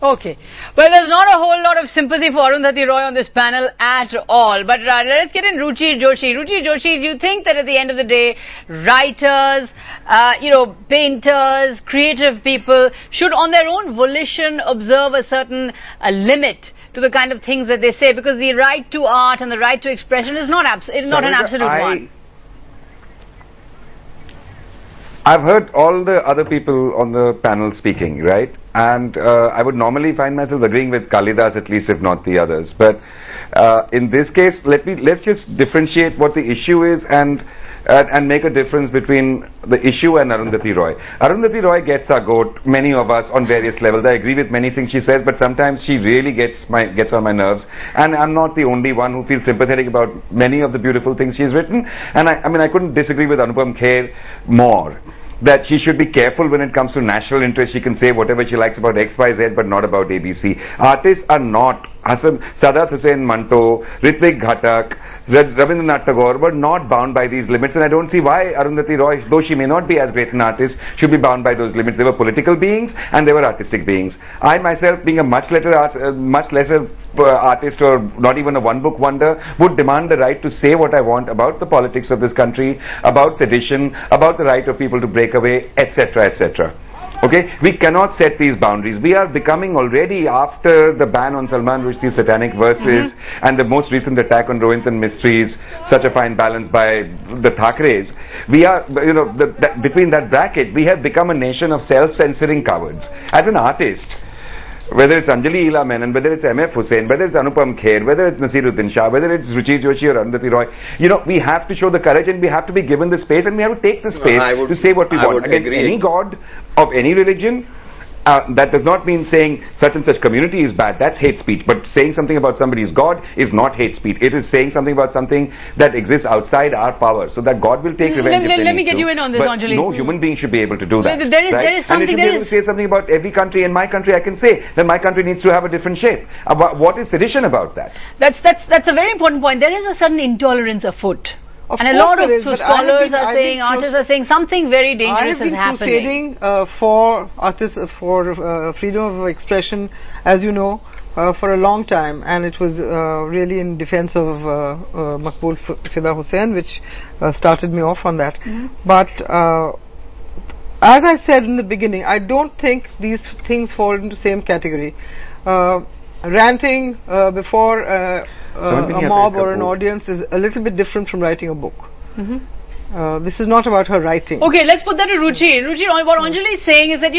Okay. Well, there's not a whole lot of sympathy for Arundhati Roy on this panel at all. But let's get in Ruchir Joshi. Ruchir Joshi, do you think that at the end of the day, writers, painters, creative people should on their own volition observe a certain limit to the kind of things that they say? Because the right to art and the right to expression is not an absolute one. I've heard all the other people on the panel speaking, right? And I would normally find myself agreeing with Kalidas, at least if not the others. But in this case, let's just differentiate what the issue is and make a difference between the issue and Arundhati Roy. Arundhati Roy gets our goat, many of us, on various levels. I agree with many things she says, but sometimes she really gets on my nerves. And I'm not the only one who feels sympathetic about many of the beautiful things she's written. And I mean, I couldn't disagree with Anupam Kher more, that she should be careful when it comes to national interest. She can say whatever she likes about XYZ, but not about ABC. Artists are not. Sadat Hussain Manto, Ritvik Ghatak, Rabindranath Tagore were not bound by these limits, and I don't see why Arundhati Roy, though she may not be as great an artist, should be bound by those limits. They were political beings and they were artistic beings. I myself, being a much lesser artist, or not even a one-book wonder, would demand the right to say what I want about the politics of this country, about sedition, about the right of people to break away, etc., etc. Okay, we cannot set these boundaries. We are becoming already, after the ban on Salman Rushdie's satanic verses and the most recent attack on Rohinton Mysteries, Such a Fine Balance by the Thakres, we are, between that bracket, we have become a nation of self-censoring cowards. As an artist, whether it's Anjali Ila Menon, whether it's M.F. Hussain, whether it's Anupam Kher, whether it's Nasiruddin Shah, whether it's Ruchir Joshi or Arundhati Roy, we have to show the courage and we have to be given the space and we have to take the space to say what we want. Against any god of any religion, that does not mean saying such and such community is bad. That's hate speech. But saying something about somebody's God is not hate speech. It is saying something about something that exists outside our power. So that God will take revenge. Let me get you in on this, Anjali. No human being should be able to do that. There is something. And if you say something about every country, in my country I can say that my country needs to have a different shape. What is sedition about that? That's a very important point. There is a certain intolerance afoot. And a lot of scholars are saying, artists are saying something very dangerous is happening. I have been crusading for artists, for freedom of expression, as you know, for a long time, and it was really in defense of Maqbool Fida Hussain, which started me off on that. But as I said in the beginning, I don't think these things fall into the same category. Ranting before a mob or an audience is a little bit different from writing a book. This is not about her writing. Okay, let's put that to Ruchir. Ruchir, what Anjali is saying is that,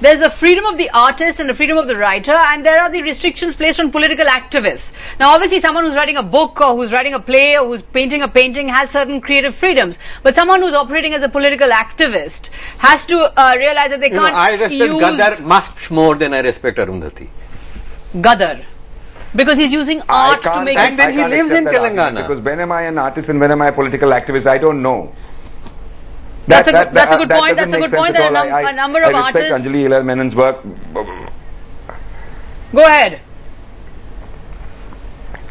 there's the freedom of the artist and the freedom of the writer, and there are the restrictions placed on political activists. Now, obviously, someone who's writing a book or who's writing a play or who's painting a painting has certain creative freedoms. But someone who's operating as a political activist has to realize that they can't I respect Gadar much more than I respect Arundhati. Gadar. Because he's using art to make... And then he lives in Telangana. Because when am I an artist and when am I a political activist, I don't know. That's a good point. That's a good point. There are a number of artists... I respect Anjali Ila Menon's work. Go ahead.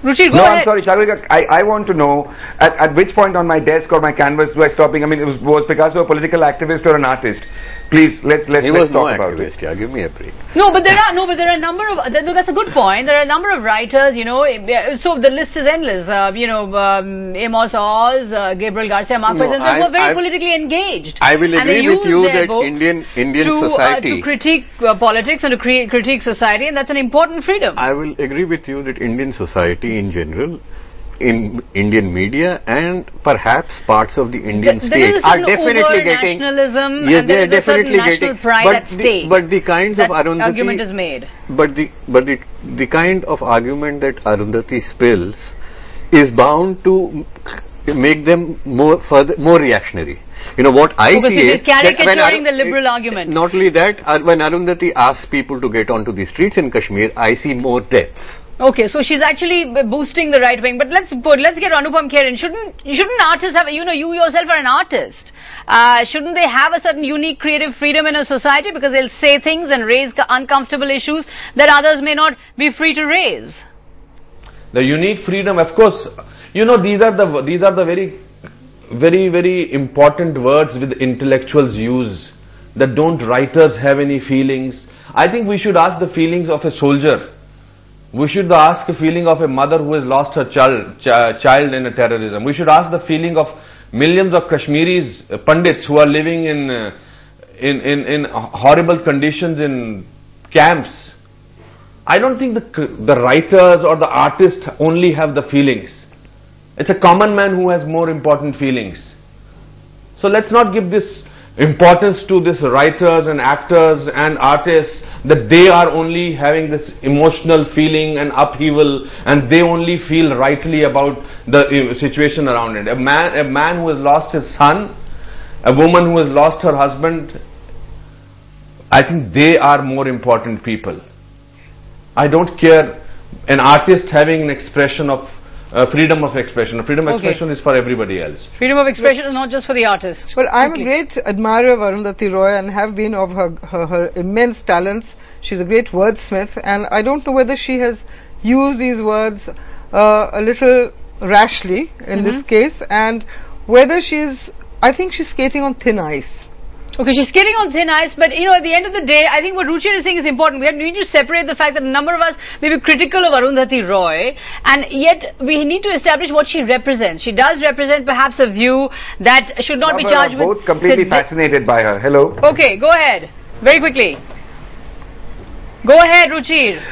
Ruchir, go ahead. I'm sorry, Sagarika, I want to know at which point on my desk or my canvas do I stop being... I mean, was Picasso a political activist or an artist? Please, let's talk about it. Yeah, give me a break. No, but there are a number of... that's a good point. There are a number of writers, so the list is endless. Amos Oz, Gabriel Garcia Marquez, and they were very politically engaged. I will agree with you that Indian society... to critique politics and to critique society, and that's an important freedom. I will agree with you that Indian society in general, in Indian media and perhaps parts of the Indian state are definitely getting nationalism, yes, and there is a certain national pride at stake. But the kinds of Arundhati argument is made. But the kind of argument that Arundhati spills is bound to make them more reactionary. What I see is caricaturing the liberal argument. Not only that, when Arundhati asks people to get onto the streets in Kashmir, I see more deaths. Okay, so she's actually boosting the right wing. But let's get Anupam Kher in. Shouldn't artists have, you yourself are an artist. Shouldn't they have a certain unique creative freedom in a society, because they'll say things and raise uncomfortable issues that others may not be free to raise? The unique freedom, of course, these are the very, very, very important words which intellectuals use. that don't writers have any feelings? I think we should ask the feelings of a soldier. We should ask the feeling of a mother who has lost her child in a terrorism. We should ask the feeling of millions of Kashmiris, Pandits who are living in horrible conditions in camps. I don't think the writers or the artists only have the feelings. It's a common man who has more important feelings. So let's not give this importance to this writers and actors and artists that they are only having this emotional feeling and upheaval and they only feel rightly about the situation around it. A man who has lost his son, a woman who has lost her husband, I think they are more important people. I don't care an artist having an expression of freedom of expression. Freedom of expression is for everybody else. Freedom of expression is not just for the artist. Well, I'm a great admirer of Arundhati Roy and have been of her immense talents. She's a great wordsmith, and I don't know whether she has used these words a little rashly in this case, and whether I think she's skating on thin ice. Okay, she's skating on thin ice, but you know, at the end of the day, I think what Ruchir is saying is important. We need to separate the fact that a number of us may be critical of Arundhati Roy, and yet we need to establish what she represents. She does represent perhaps a view that should not be charged with... both completely fascinated by her. Hello? Okay, go ahead. Very quickly. Go ahead, Ruchir.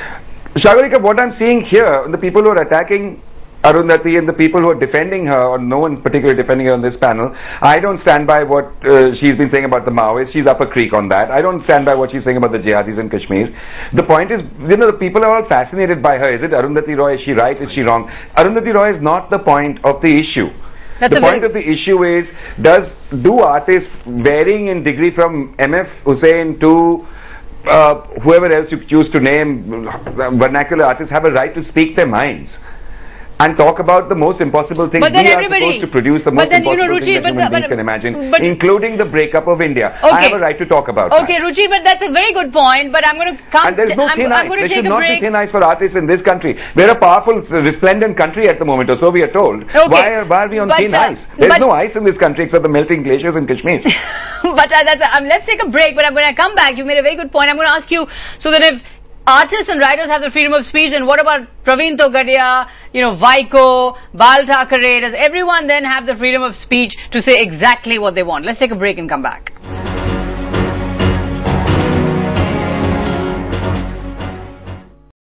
Sagarika, what I'm seeing here, the people who are attacking Arundhati and the people who are defending her, or no one particularly defending her on this panel, I don't stand by what she's been saying about the Maoists. She's up a creek on that. I don't stand by what she's saying about the jihadis in Kashmir. The point is, you know, the people are all fascinated by her. Is it Arundhati Roy? Is she right? Is she wrong? Arundhati Roy is not the point of the issue. The point of the issue is, do artists varying in degree from M.F. Hussain to whoever else you choose to name, vernacular artists, have a right to speak their minds and talk about the most impossible things. But then we are supposed to produce the most impossible things that human beings can imagine, including the breakup of India. I have a right to talk about that. Okay, Ruchir, but that's a very good point, but I'm going to come... And there's no thin ice. There should not be thin ice for artists in this country. We're a powerful, resplendent country at the moment, or so we are told. Okay. Why are we on thin ice? There's no ice in this country except the melting glaciers in Kashmir. But let's take a break, but when I come back, you made a very good point. I'm going to ask you, so that if artists and writers have the freedom of speech, and what about Praveen Togadia, you know, Vaiko, Bal Thackeray? Does everyone then have the freedom of speech to say exactly what they want? Let's take a break and come back.